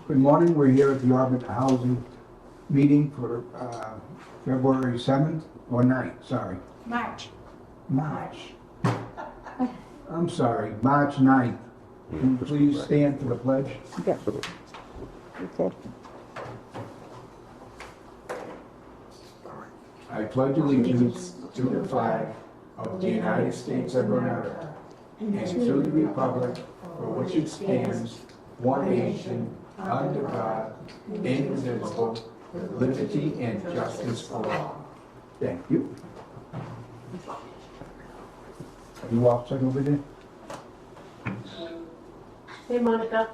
Good morning, we're here at the Auburn Housing meeting for February 7th, or 9th, sorry. March. March. I'm sorry, March 9th. Can you please stand for the pledge? Yeah. Okay. I pledge allegiance to the flag of the United States of America and to the republic for which it stands, one nation, under God, indivisible, with liberty and justice for all. Thank you. Are you all set over there? Hey, Monica.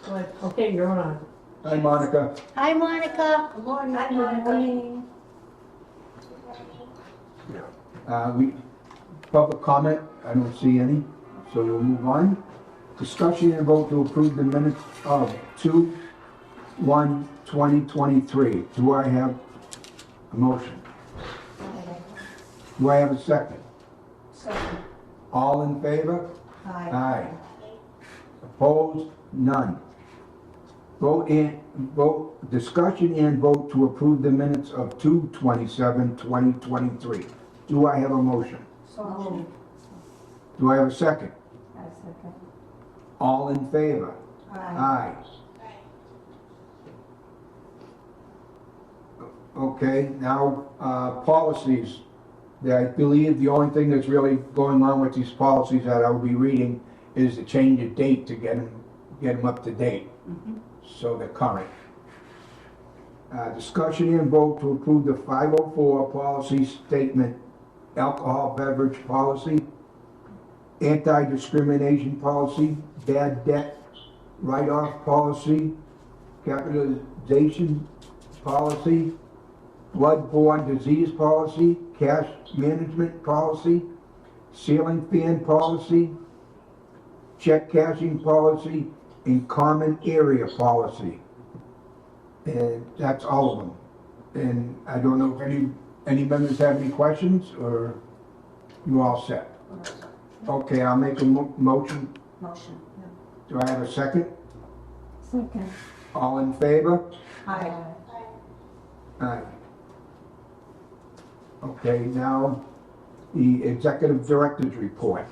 Good. Okay, you're on. Hi, Monica. Hi, Monica. Good morning. Public comment, I don't see any, so we'll move on. Discussion and vote to approve the minutes of 2/1/2023. Do I have a motion? Do I have a second? Second. All in favor? Hi. Aye. Opposed? None. Discussion and vote to approve the minutes of 2/27/2023. Do I have a motion? So moved. Do I have a second? I second. All in favor? Aye. Aye. Okay, now, policies. I believe the only thing that's really going on with these policies that I'll be reading is to change the date to get them up to date, so they're current. Discussion and vote to approve the 504 policy statement, alcohol beverage policy, anti-discrimination policy, bad debt write-off policy, capitalization policy, blood-borne disease policy, cash management policy, ceiling fan policy, check cashing policy, and common area policy. And that's all of them. And I don't know if any members have any questions, or you all set? Okay, I'll make a motion. Motion. Do I have a second? Second. All in favor? Aye. Aye. Okay, now, the executive director's report.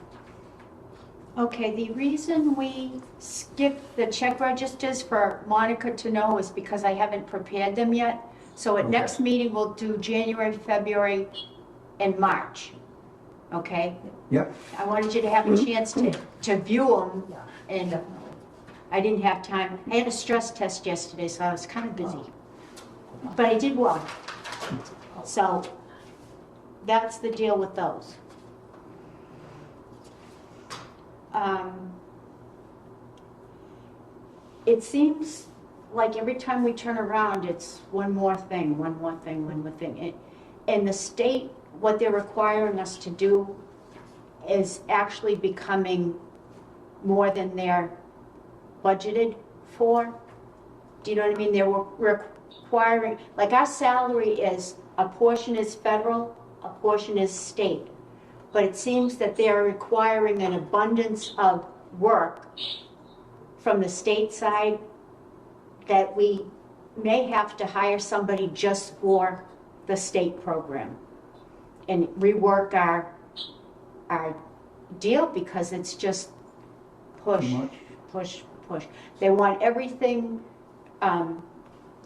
Okay, the reason we skipped the check registers for Monica to know is because I haven't prepared them yet. So at Okay. next meeting, we'll do January, February, and March. Okay? Yep. I wanted you to have a chance to view them, and I didn't have time. I had a stress test yesterday, so I was kind of busy. But I did well. So that's the deal with those. It seems like every time we turn around, it's one more thing, one more thing, one more thing. And the state, what they're requiring us to do is actually becoming more than they're budgeted for. Do you know what I mean? They're requiring, like our salary is, a portion is federal, a portion is state. But it seems that they're requiring an abundance of work from the state side that we may have to hire somebody just for the state program and rework our deal, because it's just push, Too much? push, push. They want everything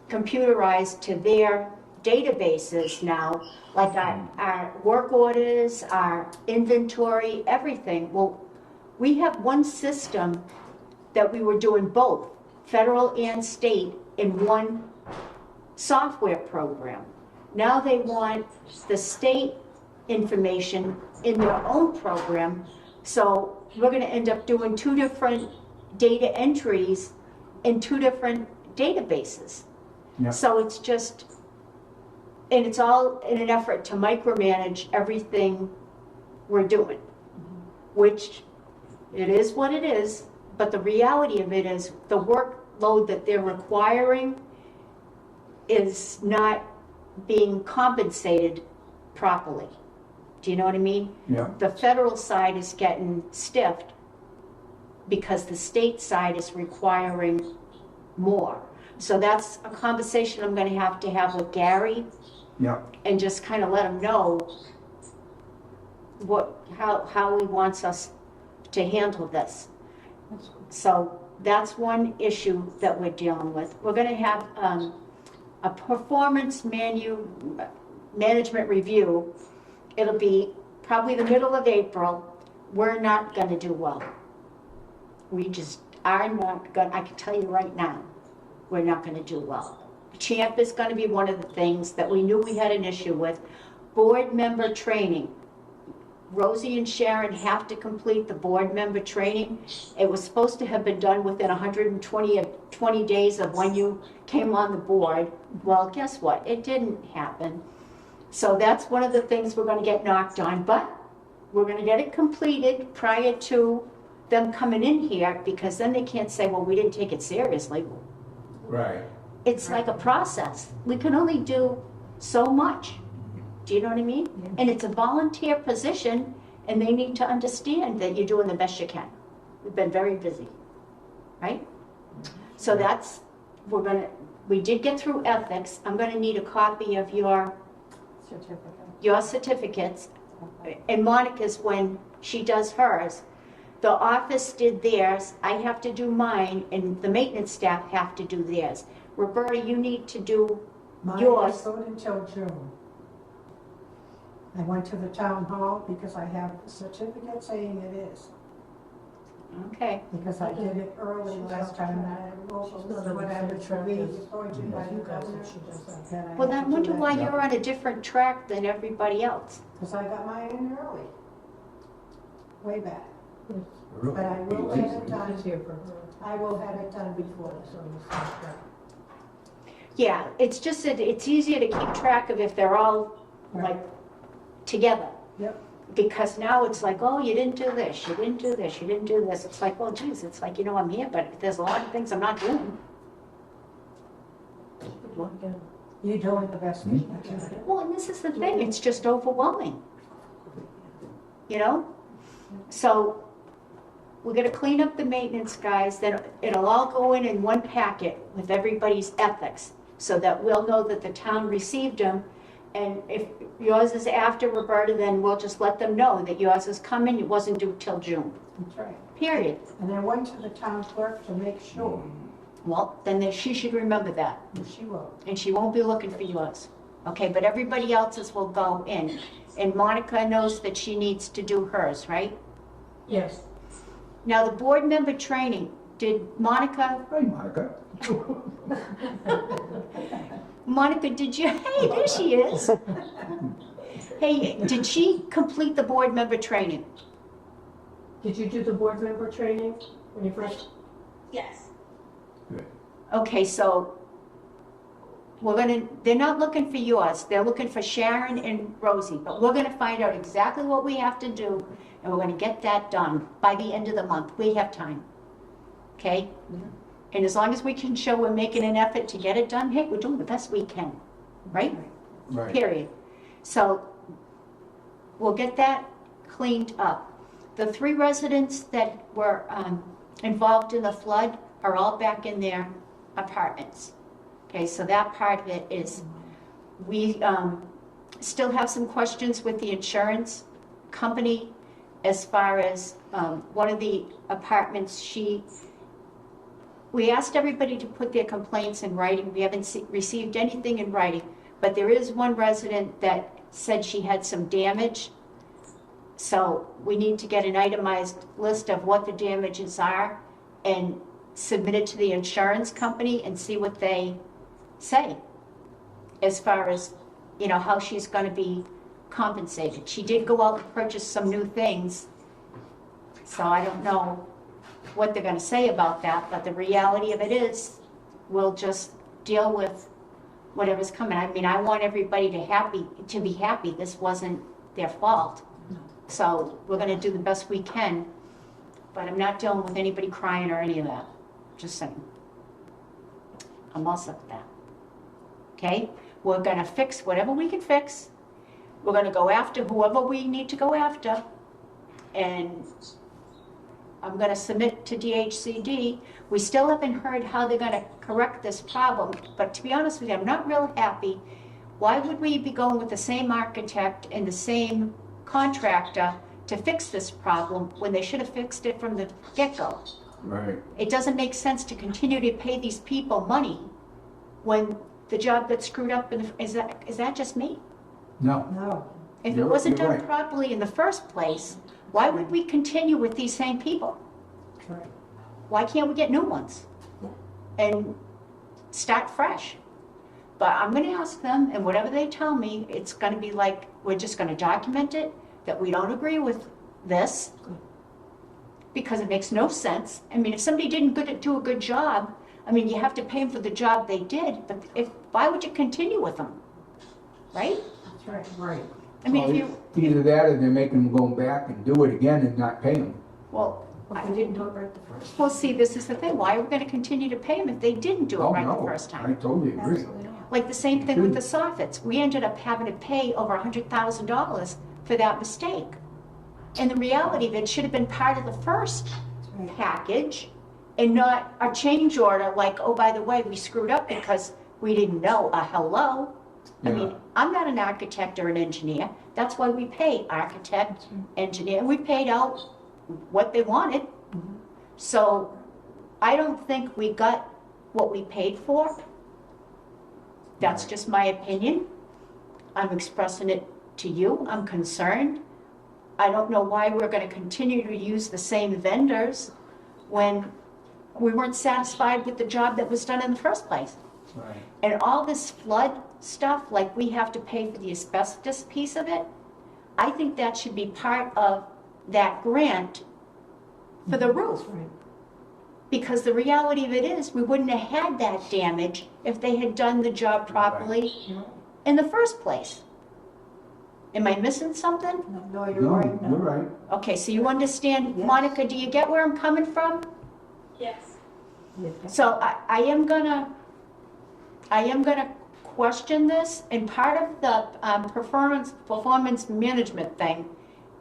computerized to their databases now, like our work orders, our inventory, everything. Well, we have one system that we were doing both, federal and state, in one software program. Now they want the state information in their own program, so we're gonna end up doing two different data entries in two different databases. Yeah. So it's just, and it's all in an effort to micromanage everything we're doing, which it is what it is, but the reality of it is the workload that they're requiring is not being compensated properly. Do you know what I mean? Yeah. The federal side is getting stiffed, because the state side is requiring more. So that's a conversation I'm gonna have to have with Gary Yeah, and just kind of let him know how he wants us to handle this. So that's one issue that we're dealing with. We're gonna have, a performance management review. It'll be probably the middle of April. We're not gonna do well. We just are not gonna, I can tell you right now, we're not gonna do well. Champ is gonna be one of the things that we knew we had an issue with. Board member training. Rosie and Sharon have to complete the board member training. It was supposed to have been done within 120 days of when you came on the board. Well, guess what? It didn't happen. So that's one of the things we're gonna get knocked on, but we're gonna get it completed prior to them coming in here, because then they can't say, well, we didn't take it seriously. right. It's like a process. We can only do so much. Do you know what I mean? And it's a volunteer position, and they need to understand that you're doing the best you can. We've been very busy, right? So that's, we did get through ethics. I'm gonna need a copy of your certificates. And Monica's, when she does hers, the office did theirs, I have to do mine, and the maintenance staff have to do theirs. Roberta, you need to do Mine yours. is good until June. I went to the town hall because I have a certificate saying it is, Okay, because I did it early last time, and I wrote whatever Tree was going to by the governor. well, then I wonder why you're on a different track than everybody else. Because I got mine in early, way back. Really? But I will have it done, It's here for her. I will have it done before this. Yeah, it's just that it's easier to keep track of if they're all like together. Yep. Because now it's like, oh, you didn't do this, you didn't do this, you didn't do this. It's like, well, geez, it's like, I'm here, but there's a lot of things I'm not doing. You're doing the best you can. Well, and this is the thing, it's just overwhelming. You know? So we're gonna clean up the maintenance guys, then it'll all go in one packet with everybody's ethics, so that we'll know that the town received them. And if yours is after, Roberta, then we'll just let them know that yours is coming, it wasn't due till June, That's right. period. And I went to the town clerk to make sure, Well, then she should remember that, and she will. and she won't be looking for yours. Okay, but everybody else's will go in. And Monica knows that she needs to do hers, right? Yes. Now, the board member training, did Monica, Hi, Monica. did you, hey, there she is. Hey, did she complete the board member training? Did you do the board member training when you first? Yes. Good. Okay, so they're not looking for yours, they're looking for Sharon and Rosie, but we're gonna find out exactly what we have to do, and we're gonna get that done by the end of the month. We have time. Okay? And as long as we can show we're making an effort to get it done, hey, we're doing the best we can, right? Right. Period. So we'll get that cleaned up. The 3 residents that were involved in the flood are all back in their apartments. Okay, so that part of it is, we still have some questions with the insurance company as far as one of the apartments, we asked everybody to put their complaints in writing. We haven't received anything in writing, but there is one resident that said she had some damage. So we need to get an itemized list of what the damages are and submit it to the insurance company and see what they say as far as, how she's going to be compensated. She did go out and purchase some new things, so I don't know what they're going to say about that, but the reality of it is we'll just deal with whatever's coming. I mean, I want everybody to be happy. This wasn't their fault. So we're going to do the best we can, but I'm not dealing with anybody crying or any of that. Just saying. I'm all set with that. Okay? We're going to fix whatever we can fix. We're going to go after whoever we need to go after. And I'm gonna submit to DHCD. We still haven't heard how they're gonna correct this problem, but to be honest with you, I'm not real happy. Why would we be going with the same architect and the same contractor to fix this problem when they should have fixed it from the get-go? Right. It doesn't make sense to continue to pay these people money when the job got screwed up, is that just me? No. No. If it You're- wasn't you're done right. properly in the first place, why would we continue with these same people? That's right. Why can't we get new ones and start fresh? But I'm gonna ask them, and whatever they tell me, it's gonna be like, we're just gonna document it, that we don't agree with this, because it makes no sense. I mean, if somebody didn't do a good job, I mean, you have to pay them for the job they did, but why would you continue with them? Right? That's right. Right. I mean, if Well, you, either that or they're making them go back and do it again and not pay them. well, Well, they didn't do it right the first well, see, this is the thing, why are we gonna continue to pay them if they didn't do it Oh, right the no, first I time? totally agree. Absolutely not. Like the same thing with the soffits, we ended up having to pay over $100,000 for that mistake. And the reality of it should have been part of the first That's right. package and not a change order like, oh, by the way, we screwed up because we didn't know, hello? I Yeah. mean, I'm not an architect or an engineer, that's why we pay architect, engineer, and we paid out what they wanted. So I don't think we got what we paid for. That's just my opinion. I'm expressing it to you, I'm concerned. I don't know why we're gonna continue to use the same vendors when we weren't satisfied with the job that was done in the first place. Right. And all this flood stuff, like we have to pay for the asbestos piece of it, I think that should be part of that grant for the roof. That's right. Because the reality of it is, we wouldn't have had that damage if they had done the job properly You're right. in the first place. Am I missing something? No, you're No, right. you're right. Okay, so you understand, Yes. Monica, do you get where I'm coming from? Yes. So I am gonna question this, and part of the performance management thing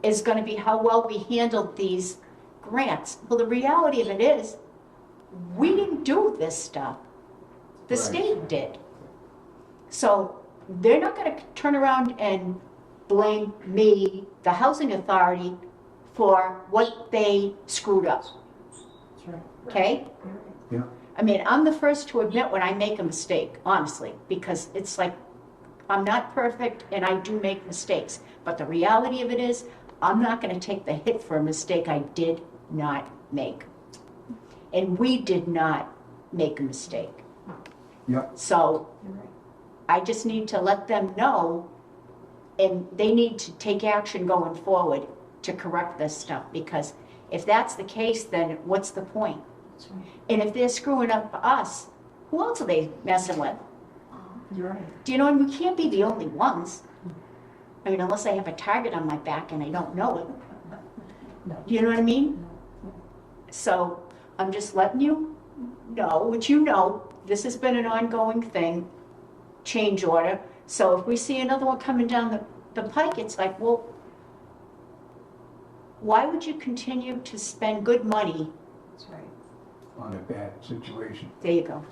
is gonna be how well we handled these grants. Well, the reality of it is, we didn't do this stuff. The Right. state did. So they're not gonna turn around and blame me, the housing authority, for what they screwed up, That's right. okay? You're right. I mean, I'm the first to admit when I make a mistake, honestly, because it's like, I'm not perfect and I do make mistakes. But the reality of it is, I'm not gonna take the hit for a mistake I did not make. And we did not make a mistake. Yep. So You're right. I just need to let them know, and they need to take action going forward to correct this stuff, because if that's the case, then what's the point? That's right. And if they're screwing up us, who else are they messing with? You're right. Do you know, and we can't be the only ones. I mean, unless I have a target on my back and I don't know it. No. Do you know what I mean? So I'm just letting you know, which you know, this has been an ongoing thing, change order. So if we see another one coming down the pike, it's like, well, why would you continue to spend good money? That's right. On a bad situation. There you go.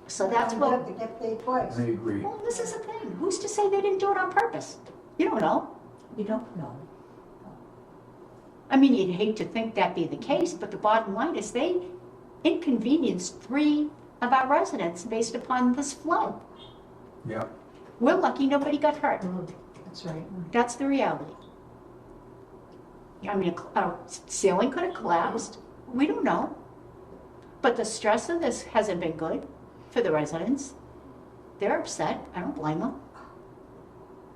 So that's You what, have to get paid twice. I agree. well, this is the thing. Who's to say they didn't do it on purpose? You don't know. You don't know. I mean, you'd hate to think that be the case, but the bottom line is they inconvenienced 3 of our residents based upon this flood. Yep. We're lucky nobody got hurt. That's right. That's the reality. I mean, a ceiling could have collapsed. We don't know. But the stress of this hasn't been good for the residents. They're upset. I don't blame them.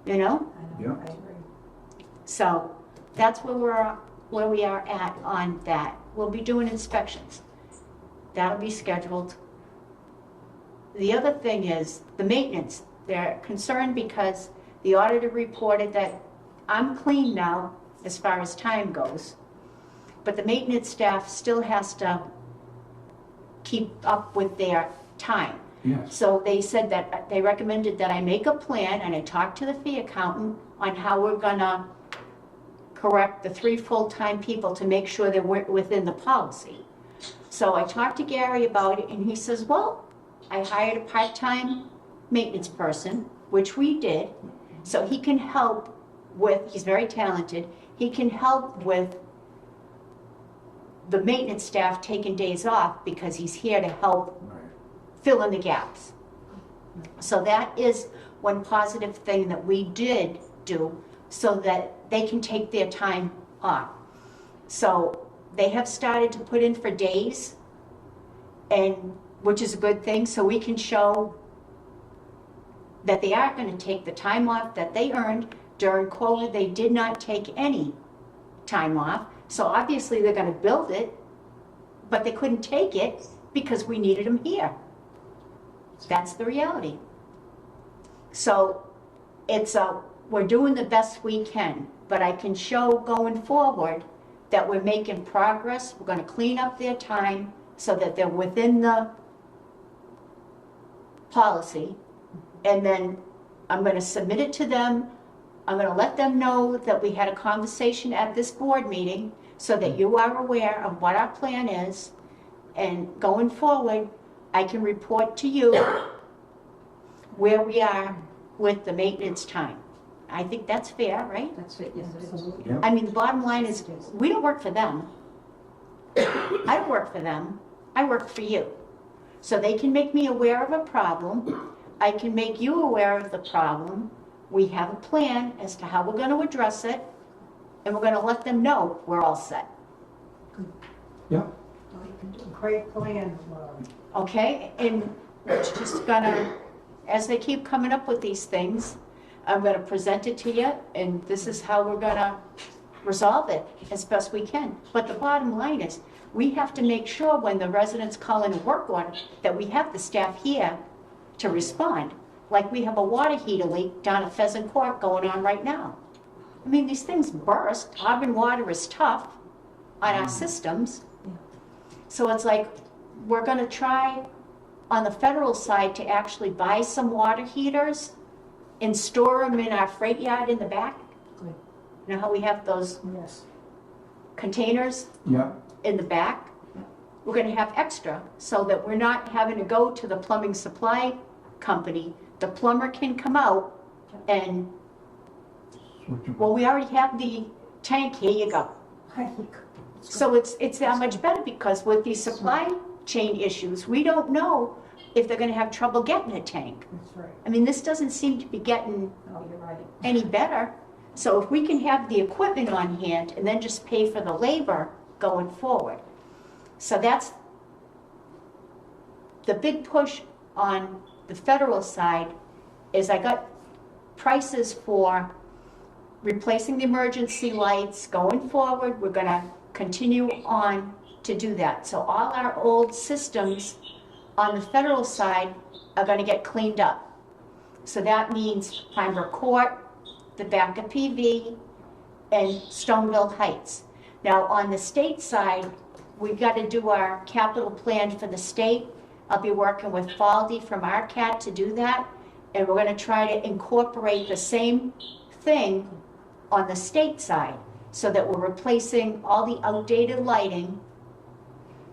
You know? I know. Yeah. I agree. So that's where we are at on that. We'll be doing inspections. That'll be scheduled. The other thing is the maintenance. They're concerned because the auditor reported that I'm clean now as far as time goes, but the maintenance staff still has to keep up with their time. Yes. So they said that, they recommended that I make a plan, and I talked to the fee accountant on how we're gonna correct the 3 full-time people to make sure they're within the policy. So I talked to Gary about it, and he says, well, I hired a part-time maintenance person, which we did, so he can help with, he's very talented, he can help with the maintenance staff taking days off because he's here to help fill in the gaps. So that is one positive thing that we did do so that they can take their time off. So they have started to put in for days, and which is a good thing, so we can show that they are going to take the time off that they earned. During COVID, they did not take any time off, so obviously they're going to build it, but they couldn't take it because we needed them here. That's the reality. So it's we're doing the best we can, but I can show going forward that we're making progress. We're going to clean up their time so that they're within the policy, and then I'm going to submit it to them. I'm going to let them know that we had a conversation at this board meeting so that you are aware of what our plan is, and going forward, I can report to you where we are with the maintenance time. I think that's fair, right? That's it, yes, it is. Yeah. I mean, the bottom line is, we don't work for them. I don't work for them, I work for you. So they can make me aware of a problem, I can make you aware of the problem, we have a plan as to how we're gonna address it, and we're gonna let them know we're all set, Yeah, Great plan, Laura. okay? And it's just gonna, as they keep coming up with these things, I'm gonna present it to you, and this is how we're gonna resolve it as best we can. But the bottom line is, we have to make sure when the residents call in a work order, that we have the staff here to respond. Like we have a water heater leak down at Pheasant Court going on right now. I mean, these things burst. Auburn water is tough on our systems. So it's like, we're gonna try on the federal side to actually buy some water heaters and store them in our freight yard in the back. Good. You know how we have those Yes. containers yeah, in the back? We're gonna have extra so that we're not having to go to the plumbing supply company. The plumber can come out and, switch 'em. well, we already have the tank, here you go. So it's that much better, because with these supply chain issues, we don't know if they're gonna have trouble getting a tank. That's right. I mean, this doesn't seem to be getting Oh, you're right. any better. So if we can have the equipment on hand and then just pay for the labor going forward. So that's the big push on the federal side, is I got prices for replacing the emergency lights. Going forward, we're gonna continue on to do that. So all our old systems on the federal side are gonna get cleaned up. So that means Pembroke Court, the back of PV, and Stoneville Heights. Now, on the state side, we've got to do our capital plan for the state. I'll be working with Faldy from ARCAT to do that, and we're going to try to incorporate the same thing on the state side, so that we're replacing all the outdated lighting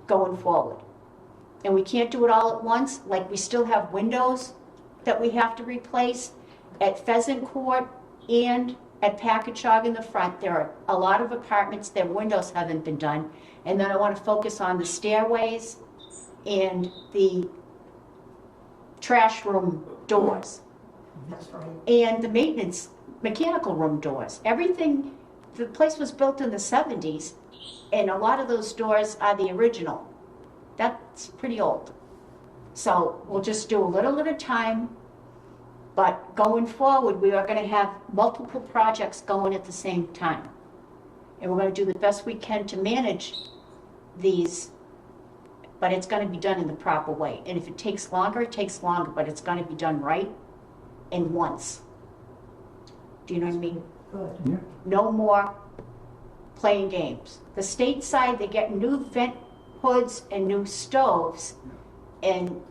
going forward. And we can't do it all at once, like we still have windows that we have to replace at Pheasant Court and at Packagug in the front. There are a lot of apartments, their windows haven't been done. And then I want to focus on the stairways and the trash room doors That's right. and the maintenance mechanical room doors. Everything, the place was built in the 70s, and a lot of those doors are the original. That's pretty old. So we'll just do a little at a time, but going forward, we are gonna have multiple projects going at the same time. And we're gonna do the best we can to manage these, but it's gonna be done in the proper way. And if it takes longer, it takes longer, but it's gonna be done right and once. Do you know what I mean? Good. Yeah, No more playing games. The state side, they get new vent hoods and new stoves. And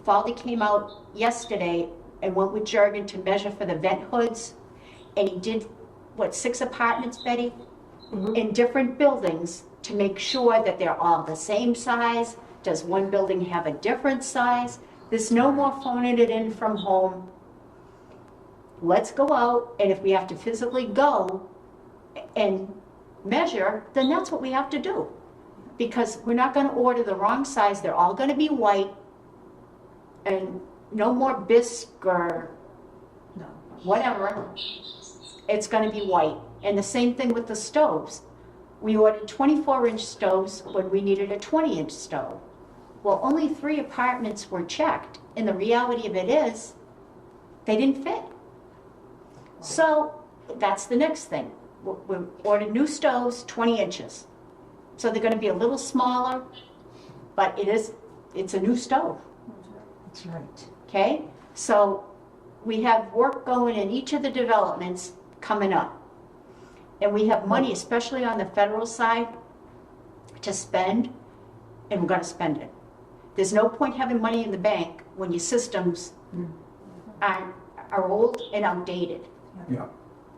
Faldy came out yesterday and went with Jurgen to measure for the vent hoods. And he did, what, 6 apartments, Betty? in different buildings to make sure that they're all the same size. Does one building have a different size? There's no more phoning it in from home. Let's go out, and if we have to physically go and measure, then that's what we have to do. Because we're not gonna order the wrong size, they're all gonna be white, and no more bisque or No. whatever. It's gonna be white. And the same thing with the stoves. We ordered 24-inch stoves when we needed a 20-inch stove. Well, only 3 apartments were checked, and the reality of it is, they didn't fit. So, that's the next thing. We ordered new stoves, 20 inches. So they're gonna be a little smaller, but it's a new stove. That's right. Okay, so we have work going in each of the developments coming up. And we have money, especially on the federal side, to spend, and we're gonna spend it. There's no point having money in the bank when your systems are old and outdated, Yeah,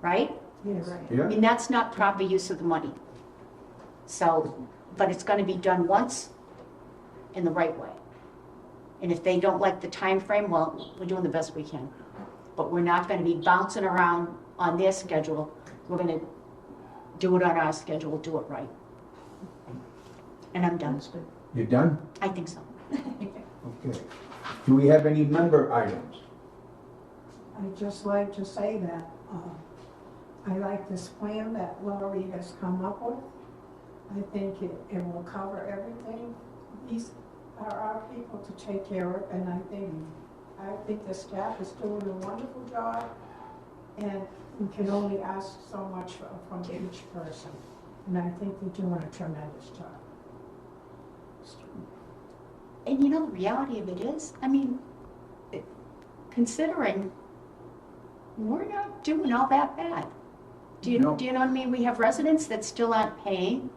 right? Yes. I yeah, mean, that's not proper use of the money. So, but it's gonna be done once in the right way. And if they don't like the time frame, well, we're doing the best we can. But we're not gonna be bouncing around on their schedule. We're gonna do it on our schedule, do it right. And I'm done. That's good. you done? I think so. Okay. Do we have any member items? I'd just like to say that I like this plan that Laurie has come up with. I think it will cover everything. These are our people to take care of, and I think the staff is doing a wonderful job, and we can only ask so much from each person. And I think they're doing a tremendous job. And you know, the reality of it is, I mean, considering we're not doing all that bad. Do you know what I mean? We have residents that still aren't paying.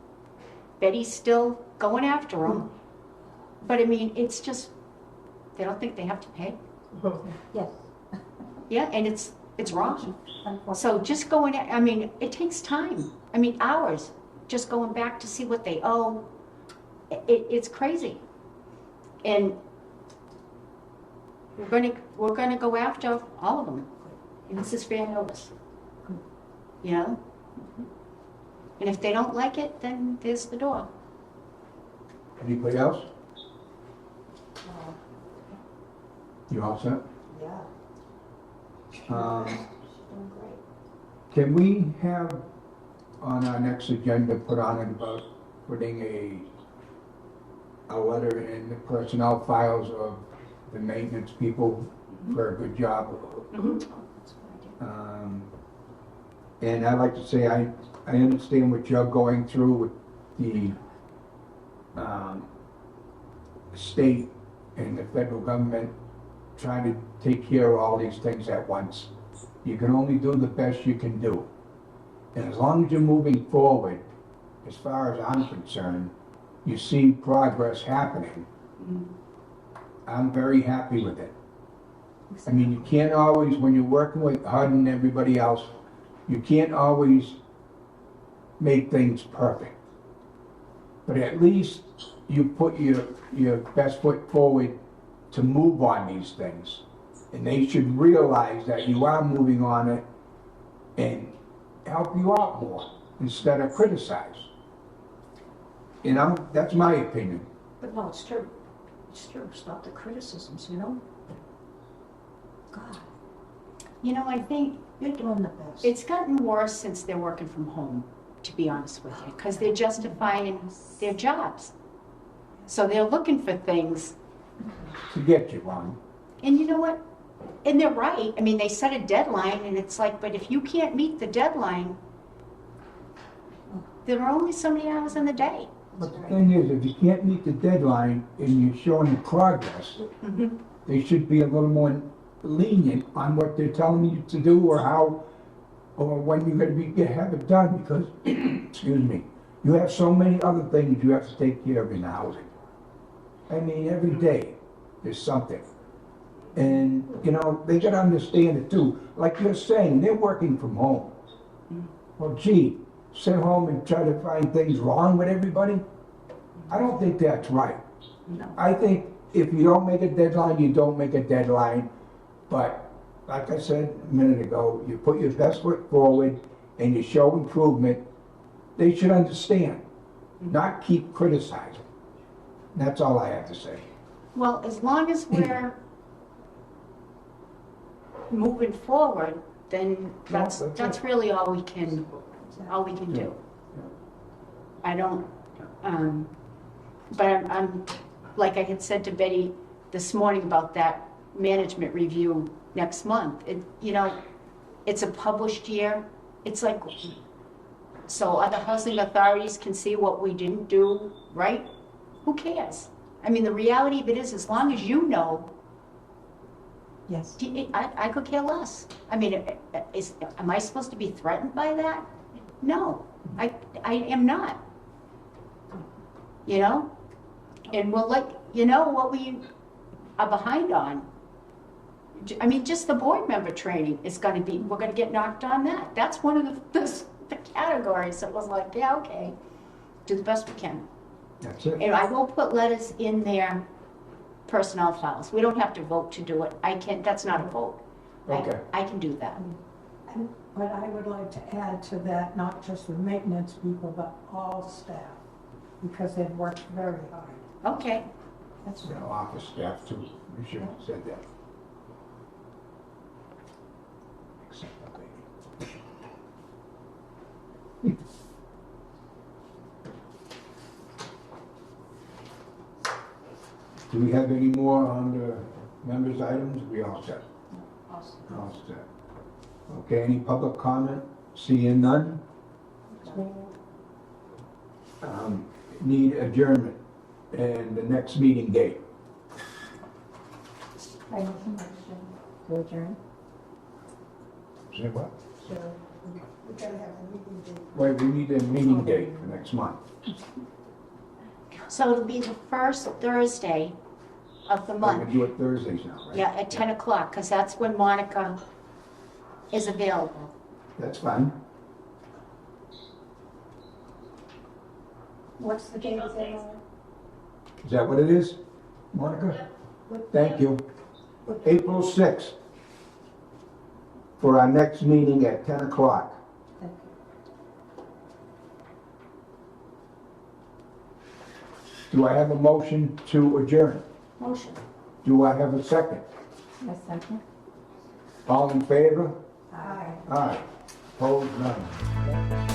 Betty's still going after them. But I mean, it's just, they don't think they have to pay. Yes. Yeah, and it's wrong. So just going, I mean, it takes time. I mean, hours, just going back to see what they owe. It's crazy. And we're gonna go after all of them. And this is fair notice. You know? And if they don't like it, then there's the door. Anybody else? You all set? Yeah. Doing great. Can we have on our next agenda, put on it about putting a letter in the personnel files of the maintenance people for a good job? And I'd like to say, I understand what you're going through with the state and the federal government trying to take care of all these things at once. You can only do the best you can do. And as long as you're moving forward, as far as I'm concerned, you see progress happening. I'm very happy with it. I mean, you can't always, when you're working with HUD and everybody else, you can't always make things perfect. But at least you put your best foot forward to move on these things. And they should realize that you are moving on it and help you out more instead of criticize. You know, that's my opinion. But no, it's true. It's true. Stop the criticisms, you know? God, You know, I think you're doing the best. it's gotten worse since they're working from home, to be honest with you, because they're justifying their jobs. So they're looking for things, To get you, Ron. and you know what? And they're right. I mean, they set a deadline, and it's like, but if you can't meet the deadline, there are only so many hours in the day. But the thing is, if you can't meet the deadline and you're showing progress, they should be a little more lenient on what they're telling you to do or how, or when you're gonna have it done, because, excuse me, you have so many other things you have to take care of in the housing. I mean, every day, there's something. And, you know, they gotta understand it too. Like you're saying, they're working from home. Well, gee, sit home and try to find things wrong with everybody. I don't think that's right. No. I think if you don't make a deadline, you don't make a deadline. But like I said a minute ago, you put your best foot forward and you show improvement, they should understand, not keep criticizing. That's all I have to say. Well, as long as we're moving forward, then that's that's right. really all we can do. Yeah. I don't, but I'm, like I had said to Betty this morning about that management review next month, it's a published year. It's like, so other housing authorities can see what we didn't do right. Who cares? I mean, the reality of it is, as long as you know, Yes. I could care less. I mean, am I supposed to be threatened by that? No, I am not. And we'll let you know what we are behind on. I mean, just the board member training is gonna be, we're gonna get knocked on that. That's one of the categories that was like, yeah, okay, do the best we can. That's it. And I will put letters in their personnel files. We don't have to vote to do it. That's not a vote. Okay. I can do that. But I would like to add to that, not just the maintenance people, but all staff, because they've worked very hard. Okay. That's You know, office staff too, we should have said that. Except the lady. Do we have any more on the members' items? We all set? All set. Okay, any public comment? Seeing none? Need adjournment and the next meeting date. I make a motion to adjourn. Say what? We gotta have a meeting date. Wait, we need a meeting date for next month. So it'll be the first Thursday of the We're month. gonna do it Thursdays now, right? Yeah, at 10 o'clock, because that's when Monica is available. That's fine. What's the date of that? Is that what it is, Monica? Thank you. April 6th for our next meeting at 10 o'clock. Do I have a motion to adjourn? Motion. Do I have a second? A second. All in favor? Aye. Aye. Opposed, none.